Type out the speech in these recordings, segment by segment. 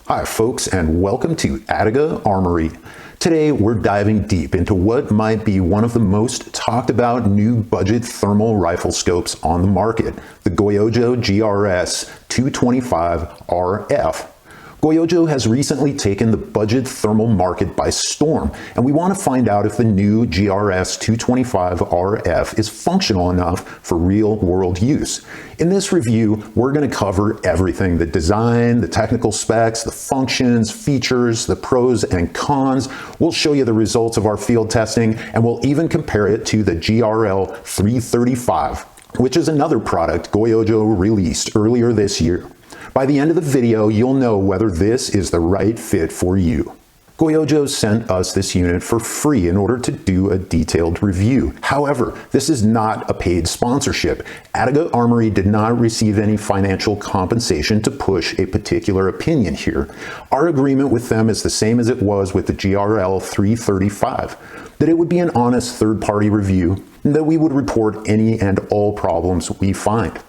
Hi folks, and welcome to Adiga Armory. Today we're diving deep into what might be one of the most talked about new budget thermal rifle scopes on the market, the Goyojo GRS225RF. Goyojo has recently taken the budget thermal market by storm, and we want to find out if the new GRS225RF is functional enough for real-world use. In this review, we're going to cover everything: the design, the technical specs, the functions, features, the pros and cons. We'll show you the results of our field testing, and we'll even compare it to the GRL 335, which is another product Goyojo released earlier this year. By the end of the video, you'll know whether this is the right fit for you. Goyojo sent us this unit for free in order to do a detailed review. However, this is not a paid sponsorship. Adiga Armory did not receive any financial compensation to push a particular opinion here. Our agreement with them is the same as it was with the GRL 335, that it would be an honest third-party review, and that we would report any and all problems we find.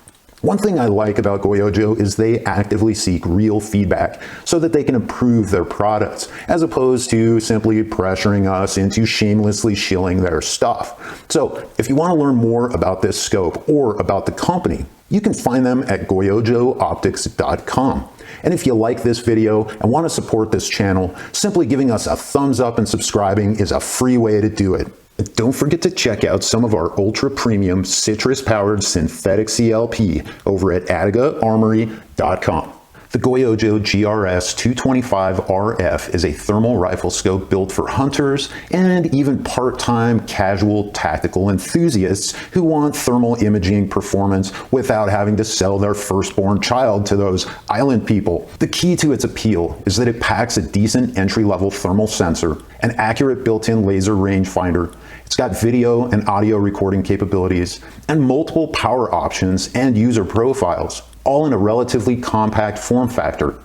One thing I like about Goyojo is they actively seek real feedback so that they can improve their products, as opposed to simply pressuring us into shamelessly shilling their stuff. So if you want to learn more about this scope or about the company, you can find them at goyojooptics.com. And if you like this video and want to support this channel, simply giving us a thumbs up and subscribing is a free way to do it. Don't forget to check out some of our ultra-premium citrus-powered synthetic CLP over at adigaarmory.com. The Goyojo GRS225RF is a thermal rifle scope built for hunters and even part-time casual tactical enthusiasts who want thermal imaging performance without having to sell their firstborn child to those island people. The key to its appeal is that it packs a decent entry-level thermal sensor, an accurate built-in laser rangefinder. It's got video and audio recording capabilities, and multiple power options and user profiles, all in a relatively compact form factor.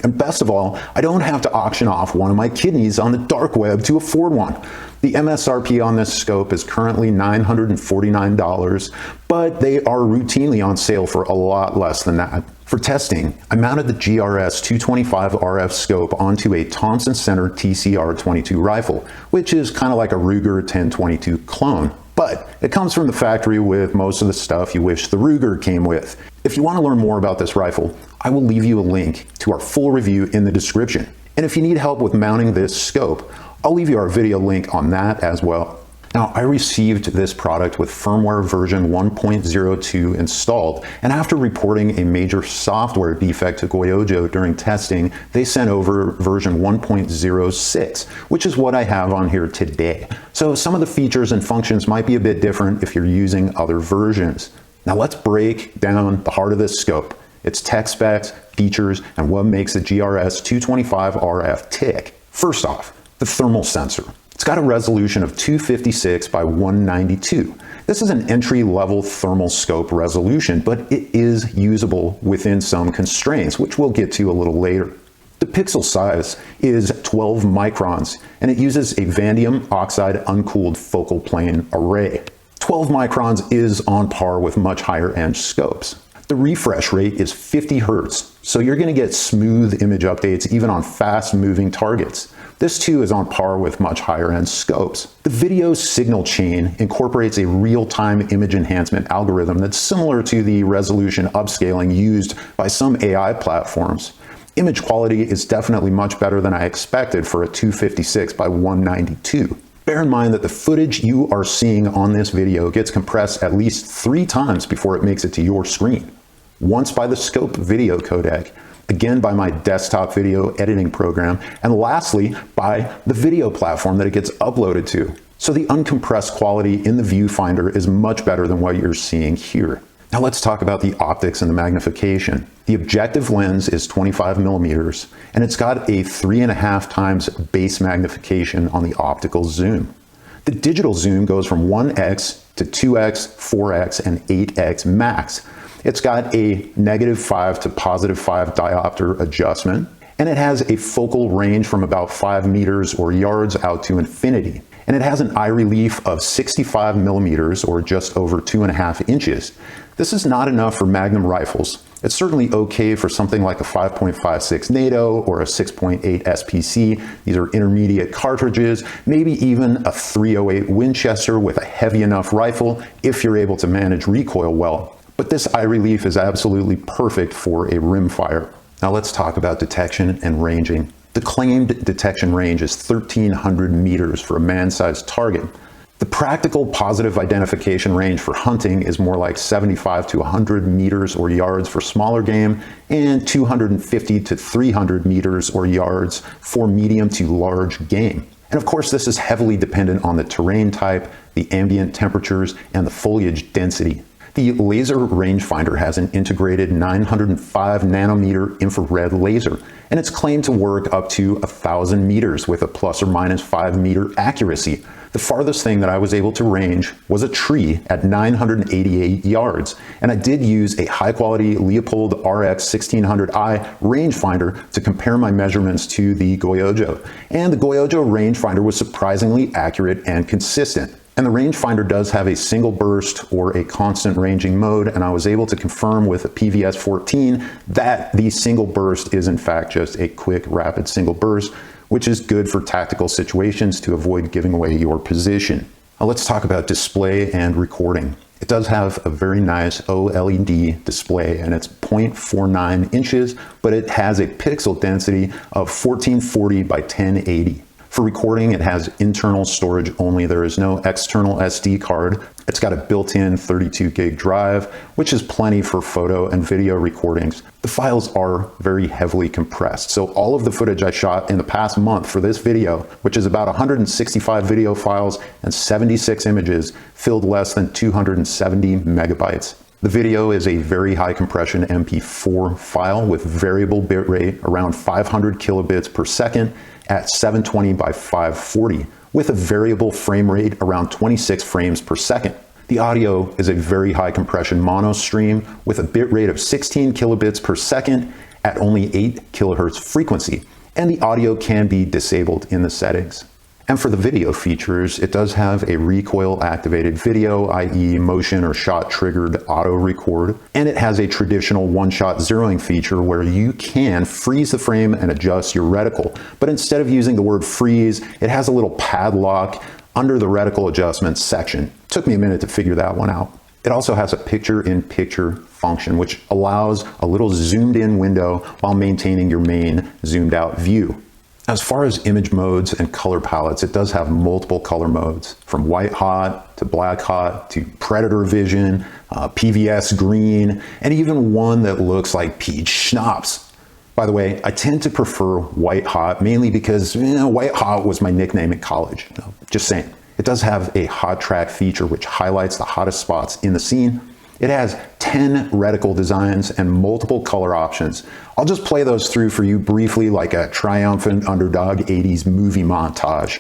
And best of all, I don't have to auction off one of my kidneys on the dark web to afford one. The MSRP on this scope is currently $949, but they are routinely on sale for a lot less than that. For testing, I mounted the GRS225RF scope onto a Thompson Center TCR-22 rifle, which is kind of like a Ruger 1022 clone, but it comes from the factory with most of the stuff you wish the Ruger came with. If you want to learn more about this rifle, I will leave you a link to our full review in the description. And if you need help with mounting this scope, I'll leave you our video link on that as well. Now, I received this product with firmware version 1.02 installed, and after reporting a major software defect to Goyojo during testing, they sent over version 1.06, which is what I have on here today. So some of the features and functions might be a bit different if you're using other versions. Now let's break down the heart of this scope: its tech specs, features, and what makes the GRS225RF tick. First off, the thermal sensor. It's got a resolution of 256 by 192. This is an entry-level thermal scope resolution, but it is usable within some constraints, which we'll get to a little later. The pixel size is 12 microns, and it uses a vanadium oxide uncooled focal plane array. 12 microns is on par with much higher-end scopes. The refresh rate is 50 Hz, so you're going to get smooth image updates even on fast-moving targets. This too is on par with much higher-end scopes. The video signal chain incorporates a real-time image enhancement algorithm that's similar to the resolution upscaling used by some AI platforms. Image quality is definitely much better than I expected for a 256 by 192. Bear in mind that the footage you are seeing on this video gets compressed at least 3 times before it makes it to your screen. Once by the scope video codec, again by my desktop video editing program, and lastly by the video platform that it gets uploaded to. So the uncompressed quality in the viewfinder is much better than what you're seeing here. Now let's talk about the optics and the magnification. The objective lens is 25 millimeters, and it's got a 3.5 times base magnification on the optical zoom. The digital zoom goes from 1x to 2x, 4x, and 8x max. It's got a -5 to +5 diopter adjustment, and it has a focal range from about 5 meters or yards out to infinity. And it has an eye relief of 65 millimeters or just over 2.5 inches. This is not enough for Magnum rifles, It's certainly okay for something like a 5.56 NATO or a 6.8 SPC. These are intermediate cartridges, maybe even a 308 Winchester with a heavy enough rifle if you're able to manage recoil well. But this eye relief is absolutely perfect for a rimfire. Now let's talk about detection and ranging. The claimed detection range is 1,300 meters for a man-sized target. The practical positive identification range for hunting is more like 75 to 100 meters or yards for smaller game, and 250 to 300 meters or yards for medium to large game. And of course, this is heavily dependent on the terrain type, the ambient temperatures, and the foliage density. The laser rangefinder has an integrated 905 nanometer infrared laser, and it's claimed to work up to 1,000 meters with a plus or minus 5 meter accuracy. The farthest thing that I was able to range was a tree at 988 yards, and I did use a high-quality Leopold RX 1600i rangefinder to compare my measurements to the Goyojo, and the Goyojo rangefinder was surprisingly accurate and consistent. And the rangefinder does have a single burst or a constant ranging mode, and I was able to confirm with a PVS-14 that the single burst is in fact just a quick, rapid single burst, which is good for tactical situations to avoid giving away your position. Now let's talk about display and recording. It does have a very nice OLED display, and it's 0.49 inches, but it has a pixel density of 1440 by 1080. For recording, it has internal storage only. There is no external SD card. It's got a built-in 32 gig drive, which is plenty for photo and video recordings. The files are very heavily compressed. So all of the footage I shot in the past month for this video, which is about 165 video files and 76 images, filled less than 270 megabytes. The video is a very high compression MP4 file with variable bitrate around 500 kilobits per second at 720 by 540 with a variable frame rate around 26 frames per second. The audio is a very high compression mono stream with a bitrate of 16 kilobits per second at only 8 kilohertz frequency, and the audio can be disabled in the settings. And for the video features, it does have a recoil activated video, i.e. motion or shot triggered auto record, and it has a traditional one-shot zeroing feature where you can freeze the frame and adjust your reticle. But instead of using the word freeze, it has a little padlock under the reticle adjustments section. Took me a minute to figure that one out. It also has a picture-in-picture function, which allows a little zoomed-in window while maintaining your main zoomed-out view. As far as image modes and color palettes, it does have multiple color modes, from white hot to black hot to predator vision, PVS green, and even one that looks like peach schnapps. By the way, I tend to prefer white hot mainly because white hot was my nickname in college. Just saying. It does have a hot track feature which highlights the hottest spots in the scene. It has 10 reticle designs and multiple color options. I'll just play those through for you briefly like a triumphant underdog 80s movie montage.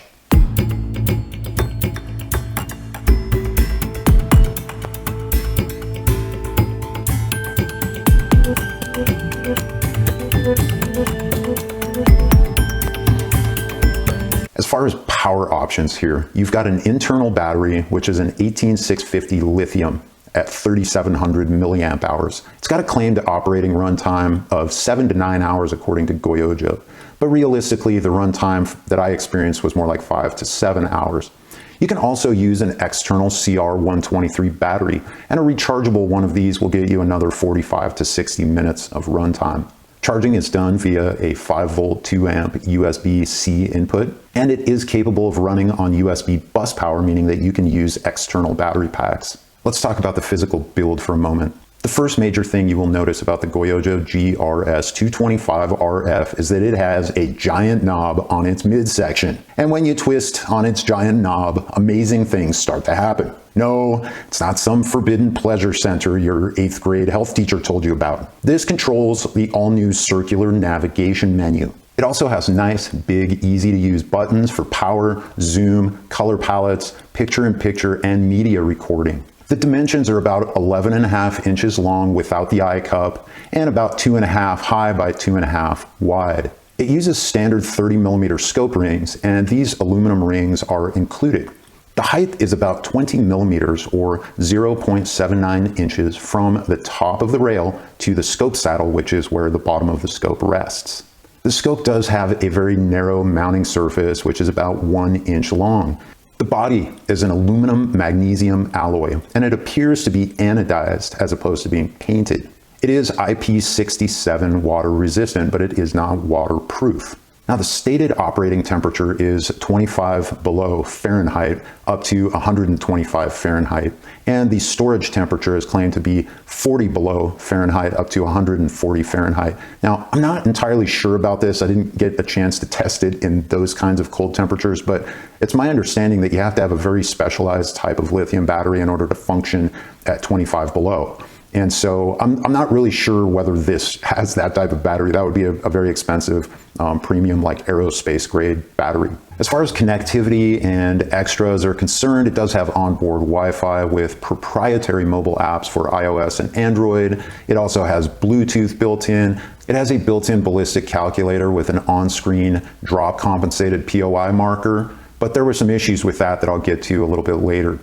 As far as power options here, you've got an internal battery, which is an 18650 lithium at 3,700 milliamp hours. It's got a claimed operating runtime of 7 to 9 hours according to Goyojo, but realistically the runtime that I experienced was more like 5 to 7 hours. You can also use an external CR123 battery, and a rechargeable one of these will get you another 45 to 60 minutes of runtime. Charging is done via a 5-volt 2-amp USB-C input, and it is capable of running on USB bus power, meaning that you can use external battery packs. Let's talk about the physical build for a moment. The first major thing you will notice about the Goyojo GRS225RF is that it has a giant knob on its midsection. And when you twist on its giant knob, amazing things start to happen. No, it's not some forbidden pleasure center your 8th grade health teacher told you about. This controls the all-new circular navigation menu. It also has nice, big, easy-to-use buttons for power, zoom, color palettes, picture-in-picture, and media recording. The dimensions are about 11.5 inches long without the eye cup and about 2.5 high by 2.5 wide. It uses standard 30mm scope rings, and these aluminum rings are included. The height is about 20 millimeters or 0.79 inches from the top of the rail to the scope saddle, which is where the bottom of the scope rests. The scope does have a very narrow mounting surface, which is about 1 inch long. The body is an aluminum magnesium alloy, and it appears to be anodized as opposed to being painted. It is IP67 water resistant, but it is not waterproof. Now, the stated operating temperature is 25 below Fahrenheit up to 125 Fahrenheit, and the storage temperature is claimed to be 40 below Fahrenheit up to 140 Fahrenheit. Now, I'm not entirely sure about this. I didn't get a chance to test it in those kinds of cold temperatures, but it's my understanding that you have to have a very specialized type of lithium battery in order to function at 25 below. And so I'm not really sure whether this has that type of battery. That would be a very expensive premium, like aerospace grade battery. As far as connectivity and extras are concerned, it does have onboard Wi-Fi with proprietary mobile apps for iOS and Android. It also has Bluetooth built in. It has a built-in ballistic calculator with an on-screen drop compensated POI marker, but there were some issues with that I'll get to a little bit later.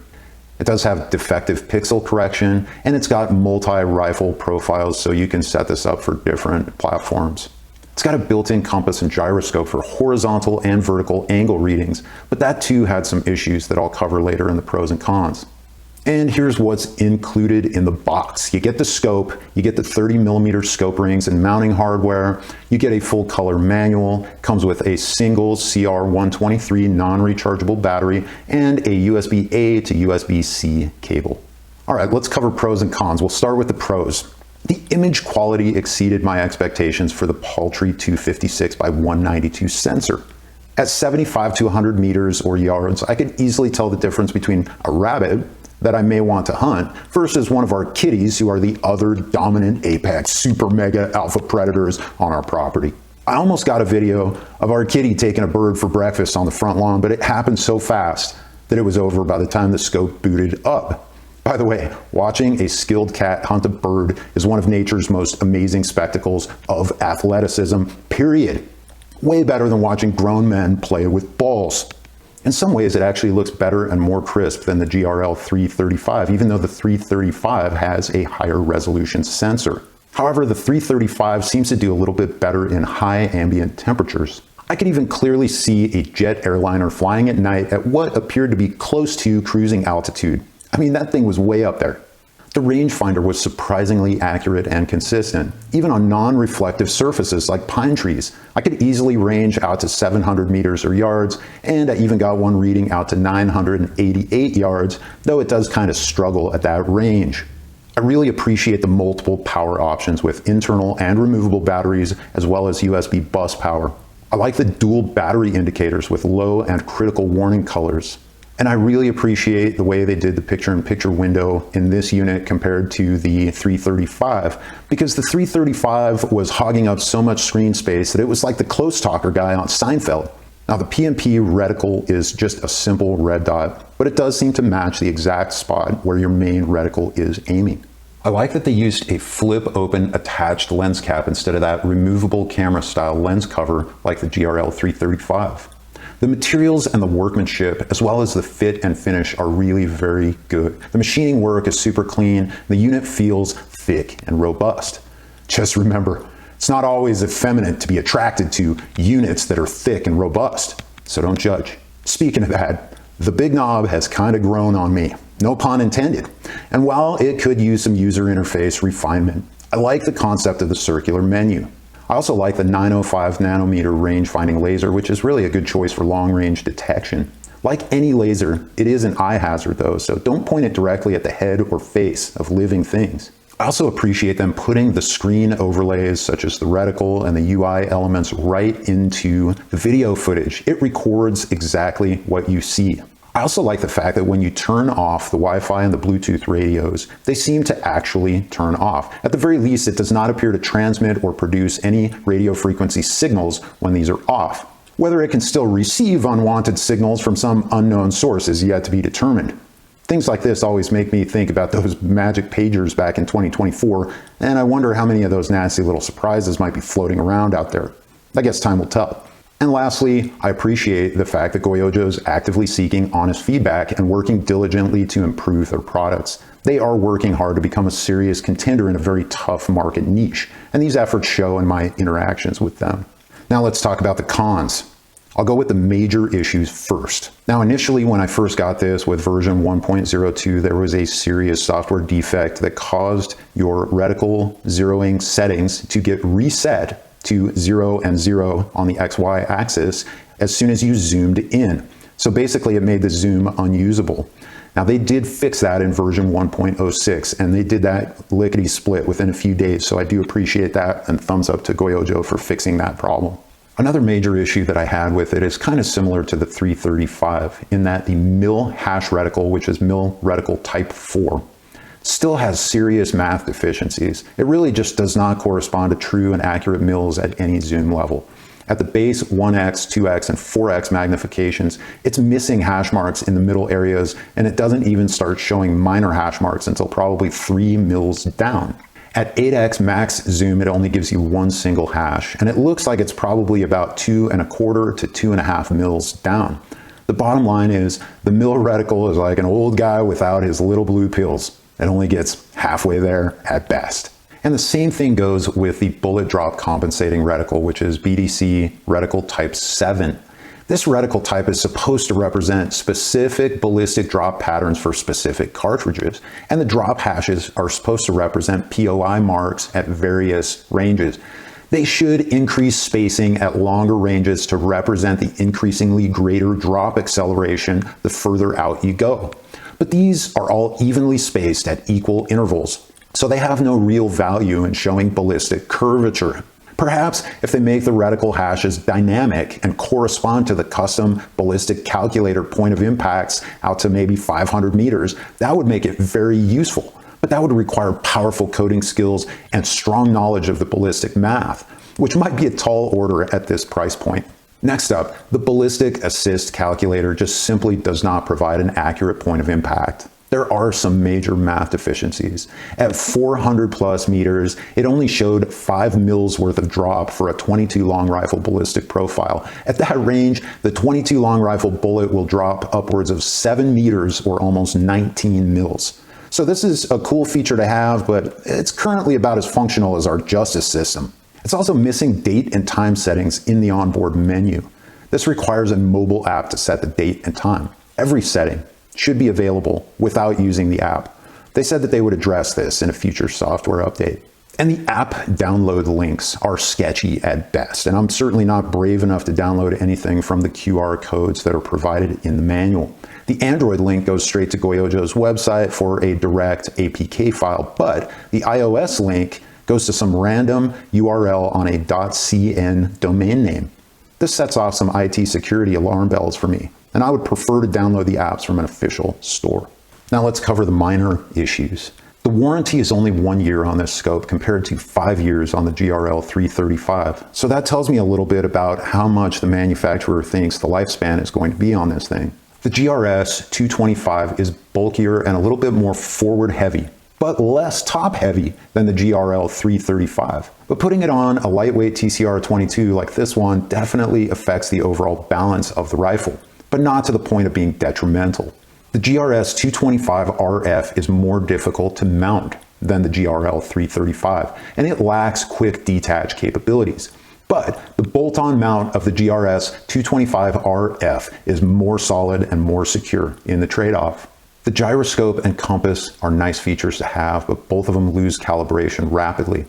It does have defective pixel correction, and it's got multi-rifle profiles, so you can set this up for different platforms. It's got a built-in compass and gyroscope for horizontal and vertical angle readings, but that too had some issues that I'll cover later in the pros and cons. And here's what's included in the box. You get the scope, you get the 30 millimeter scope rings and mounting hardware, you get a full color manual, comes with a single CR123 non-rechargeable battery, and a USB-A to USB-C cable. All right, let's cover pros and cons. We'll start with the pros. The image quality exceeded my expectations for the paltry 256 by 192 sensor. At 75 to 100 meters or yards, I could easily tell the difference between a rabbit that I may want to hunt versus one of our kitties, who are the other dominant apex super mega alpha predators on our property. I almost got a video of our kitty taking a bird for breakfast on the front lawn, but it happened so fast that it was over by the time the scope booted up. By the way, watching a skilled cat hunt a bird is one of nature's most amazing spectacles of athleticism, period. Way better than watching grown men play with balls. In some ways, it actually looks better and more crisp than the GRL 335, even though the 335 has a higher resolution sensor. However, the 335 seems to do a little bit better in high ambient temperatures. I could even clearly see a jet airliner flying at night at what appeared to be close to cruising altitude. I mean, that thing was way up there. The rangefinder was surprisingly accurate and consistent, even on non-reflective surfaces like pine trees. I could easily range out to 700 meters or yards, and I even got one reading out to 988 yards, though it does kind of struggle at that range. I really appreciate the multiple power options with internal and removable batteries, as well as USB bus power. I like the dual battery indicators with low and critical warning colors. And I really appreciate the way they did the picture-in-picture window in this unit compared to the 335, because the 335 was hogging up so much screen space that it was like the close talker guy on Seinfeld. Now, the PMP reticle is just a simple red dot, but it does seem to match the exact spot where your main reticle is aiming. I like that they used a flip-open attached lens cap instead of that removable camera-style lens cover like the GRL 335. The materials and the workmanship, as well as the fit and finish, are really very good. The machining work is super clean. The unit feels thick and robust. Just remember, it's not always effeminate to be attracted to units that are thick and robust, so don't judge. Speaking of that, the big knob has kind of grown on me, no pun intended. And while it could use some user interface refinement, I like the concept of the circular menu. I also like the 905 nanometer range-finding laser, which is really a good choice for long-range detection. Like any laser, it is an eye hazard though, so don't point it directly at the head or face of living things. I also appreciate them putting the screen overlays, such as the reticle and the UI elements, right into the video footage. It records exactly what you see. I also like the fact that when you turn off the Wi-Fi and the Bluetooth radios, they seem to actually turn off. At the very least, it does not appear to transmit or produce any radio frequency signals when these are off. Whether it can still receive unwanted signals from some unknown source is yet to be determined. Things like this always make me think about those magic pagers back in 2024, and I wonder how many of those nasty little surprises might be floating around out there. I guess time will tell. And lastly, I appreciate the fact that Goyojo is actively seeking honest feedback and working diligently to improve their products. They are working hard to become a serious contender in a very tough market niche, and these efforts show in my interactions with them. Now let's talk about the cons. I'll go with the major issues first. Now initially when I first got this with version 1.02, there was a serious software defect that caused your reticle zeroing settings to get reset to 0 and 0 on the XY axis as soon as you zoomed in. So basically it made the zoom unusable. Now they did fix that in version 1.06 and they did that lickety split within a few days. So I do appreciate that, and thumbs up to Goyojo for fixing that problem. Another major issue that I had with it is kind of similar to the 335 in that the mill hash reticle, which is mill reticle type 4, still has serious math deficiencies. It really just does not correspond to true and accurate mills at any zoom level. At the base 1x, 2x, and 4x magnifications, it's missing hash marks in the middle areas, and it doesn't even start showing minor hash marks until probably 3 mils down. At 8x max zoom, it only gives you one single hash, and it looks like it's probably about 2.25 to 2.5 mils down. The bottom line is, the mill reticle is like an old guy without his little blue pills. It only gets halfway there at best. And the same thing goes with the bullet drop compensating reticle, which is BDC reticle type 7. This reticle type is supposed to represent specific ballistic drop patterns for specific cartridges, and the drop hashes are supposed to represent POI marks at various ranges. They should increase spacing at longer ranges to represent the increasingly greater drop acceleration the further out you go. But these are all evenly spaced at equal intervals, so they have no real value in showing ballistic curvature. Perhaps if they make the reticle hashes dynamic and correspond to the custom ballistic calculator point of impacts out to maybe 500 meters, that would make it very useful. But that would require powerful coding skills and strong knowledge of the ballistic math, which might be a tall order at this price point. Next up, the ballistic assist calculator just simply does not provide an accurate point of impact. There are some major math deficiencies. At 400 plus meters, it only showed 5 mils worth of drop for a 22 long rifle ballistic profile. At that range, the 22 long rifle bullet will drop upwards of 7 meters or almost 19 mils. So this is a cool feature to have, but it's currently about as functional as our justice system. It's also missing date and time settings in the onboard menu. This requires a mobile app to set the date and time. Every setting should be available without using the app. They said that they would address this in a future software update. And the app download links are sketchy at best, and I'm certainly not brave enough to download anything from the QR codes that are provided in the manual. The Android link goes straight to Goyojo's website for a direct APK file, but the iOS link goes to some random URL on a .cn domain name. This sets off some IT security alarm bells for me, and I would prefer to download the apps from an official store. Now let's cover the minor issues. The warranty is only 1 year on this scope compared to 5 years on the GRL335. So that tells me a little bit about how much the manufacturer thinks the lifespan is going to be on this thing. The GRS225 is bulkier and a little bit more forward heavy, but less top heavy than the GRL335. But putting it on a lightweight TCR22 like this one definitely affects the overall balance of the rifle, but not to the point of being detrimental. The GRS225RF is more difficult to mount than the GRL335, and it lacks quick detach capabilities. But the bolt-on mount of the GRS225RF is more solid and more secure in the trade-off. The gyroscope and compass are nice features to have, but both of them lose calibration rapidly.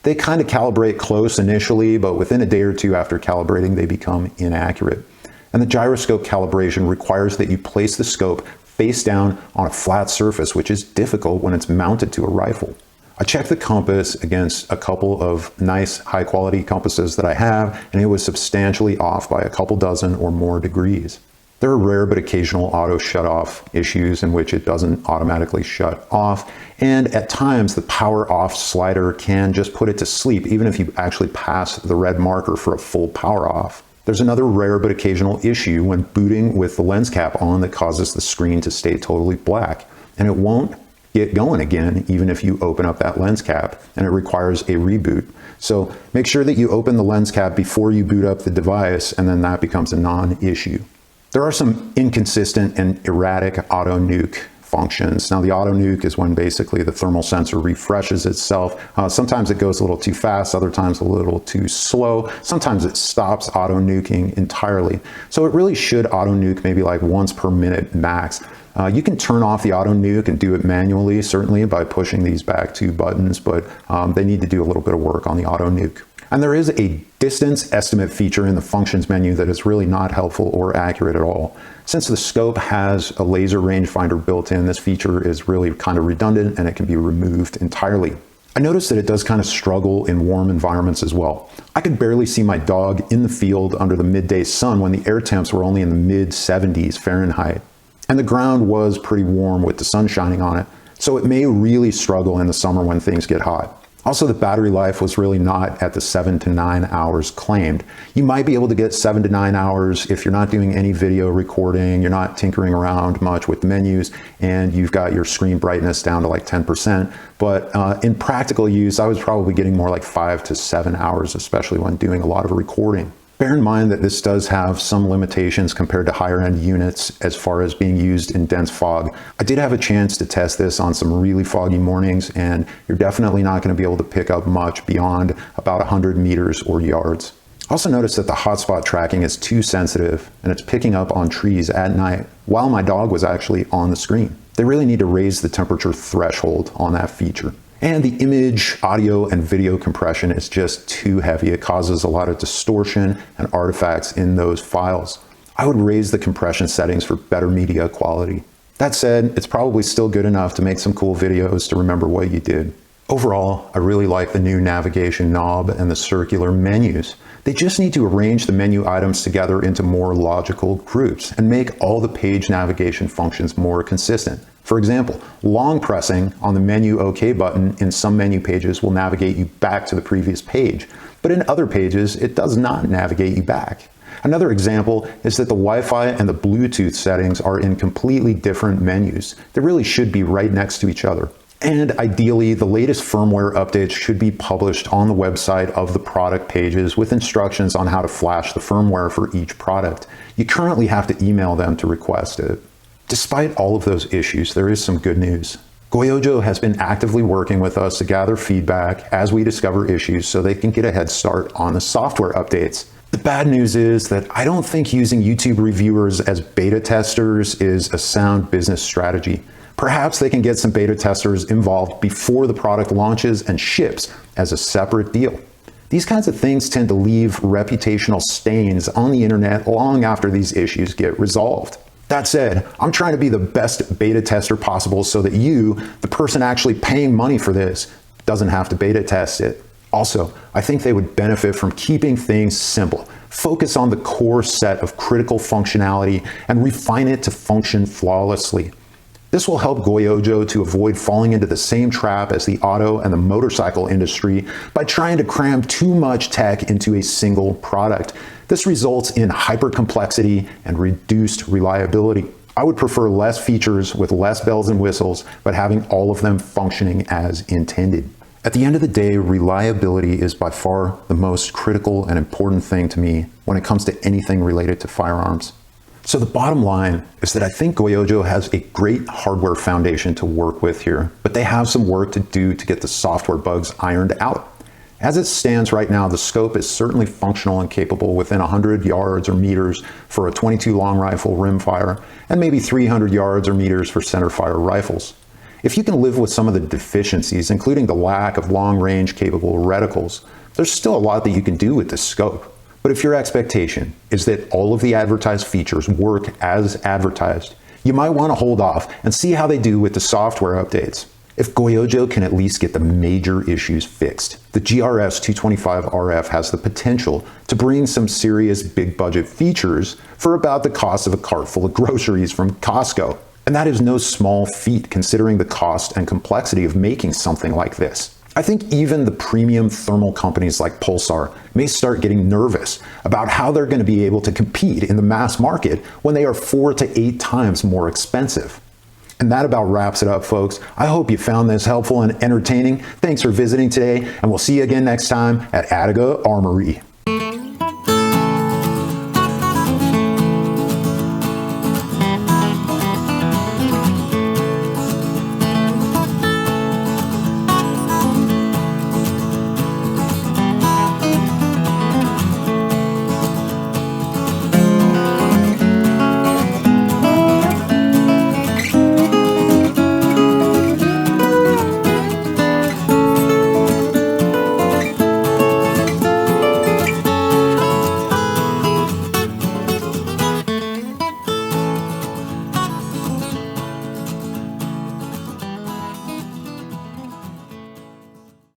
They kind of calibrate close initially, but within a day or two after calibrating, they become inaccurate. And the gyroscope calibration requires that you place the scope face down on a flat surface, which is difficult when it's mounted to a rifle. I checked the compass against a couple of nice high quality compasses that I have, and it was substantially off by a couple dozen or more degrees. There are rare but occasional auto shut-off issues in which it doesn't automatically shut off, and at times the power off slider can just put it to sleep even if you actually pass the red marker for a full power off. There's another rare but occasional issue when booting with the lens cap on that causes the screen to stay totally black, and it won't get going again, even if you open up that lens cap, and it requires a reboot. So make sure that you open the lens cap before you boot up the device, and then that becomes a non-issue. There are some inconsistent and erratic auto nuke functions. Now, the auto nuke is when basically the thermal sensor refreshes itself. Sometimes it goes a little too fast, other times a little too slow. Sometimes it stops auto nuking entirely. So it really should auto nuke maybe like once per minute max. You can turn off the auto nuke and do it manually, certainly by pushing these back two buttons, but they need to do a little bit of work on the auto nuke. And there is a distance estimate feature in the functions menu that is really not helpful or accurate at all. Since the scope has a laser rangefinder built in, this feature is really kind of redundant and it can be removed entirely. I noticed that it does kind of struggle in warm environments as well. I could barely see my dog in the field under the midday sun when the air temps were only in the mid-70s Fahrenheit. And the ground was pretty warm with the sun shining on it, so it may really struggle in the summer when things get hot. Also, the battery life was really not at the 7 to 9 hours claimed. You might be able to get 7 to 9 hours if you're not doing any video recording, you're not tinkering around much with menus, and you've got your screen brightness down to like 10%. But in practical use, I was probably getting more like 5 to 7 hours, especially when doing a lot of recording. Bear in mind that this does have some limitations compared to higher end units as far as being used in dense fog. I did have a chance to test this on some really foggy mornings, and you're definitely not going to be able to pick up much beyond about 100 meters or yards. Also notice that the hotspot tracking is too sensitive, and it's picking up on trees at night while my dog was actually on the screen. They really need to raise the temperature threshold on that feature. And the image, audio, and video compression is just too heavy. It causes a lot of distortion and artifacts in those files. I would raise the compression settings for better media quality. That said, it's probably still good enough to make some cool videos to remember what you did. Overall, I really like the new navigation knob and the circular menus. They just need to arrange the menu items together into more logical groups and make all the page navigation functions more consistent. For example, long pressing on the menu OK button in some menu pages will navigate you back to the previous page, but in other pages, it does not navigate you back. Another example is that the Wi-Fi and the Bluetooth settings are in completely different menus. They really should be right next to each other. And ideally, the latest firmware updates should be published on the website of the product pages with instructions on how to flash the firmware for each product. You currently have to email them to request it. Despite all of those issues, there is some good news. Goyojo has been actively working with us to gather feedback as we discover issues so they can get a head start on the software updates. The bad news is that I don't think using YouTube reviewers as beta testers is a sound business strategy. Perhaps they can get some beta testers involved before the product launches and ships as a separate deal. These kinds of things tend to leave reputational stains on the internet long after these issues get resolved. That said, I'm trying to be the best beta tester possible so that you, the person actually paying money for this, doesn't have to beta test it. Also, I think they would benefit from keeping things simple. Focus on the core set of critical functionality and refine it to function flawlessly. This will help Goyojo to avoid falling into the same trap as the auto and the motorcycle industry by trying to cram too much tech into a single product. This results in hypercomplexity and reduced reliability. I would prefer less features with less bells and whistles, but having all of them functioning as intended. At the end of the day, reliability is by far the most critical and important thing to me when it comes to anything related to firearms. So the bottom line is that I think Goyojo has a great hardware foundation to work with here, but they have some work to do to get the software bugs ironed out. As it stands right now, the scope is certainly functional and capable within 100 yards or meters for a .22 long rifle rimfire, and maybe 300 yards or meters for centerfire rifles. If you can live with some of the deficiencies, including the lack of long-range capable reticles, there's still a lot that you can do with this scope. But if your expectation is that all of the advertised features work as advertised, you might want to hold off and see how they do with the software updates. If Goyojo can at least get the major issues fixed, the GRS225RF has the potential to bring some serious big budget features for about the cost of a cart full of groceries from Costco. And that is no small feat considering the cost and complexity of making something like this. I think even the premium thermal companies like Pulsar may start getting nervous about how they're going to be able to compete in the mass market when they are 4 to 8 times more expensive. And that about wraps it up, folks. I hope you found this helpful and entertaining. Thanks for visiting today, and we'll see you again next time at Adiga Armory.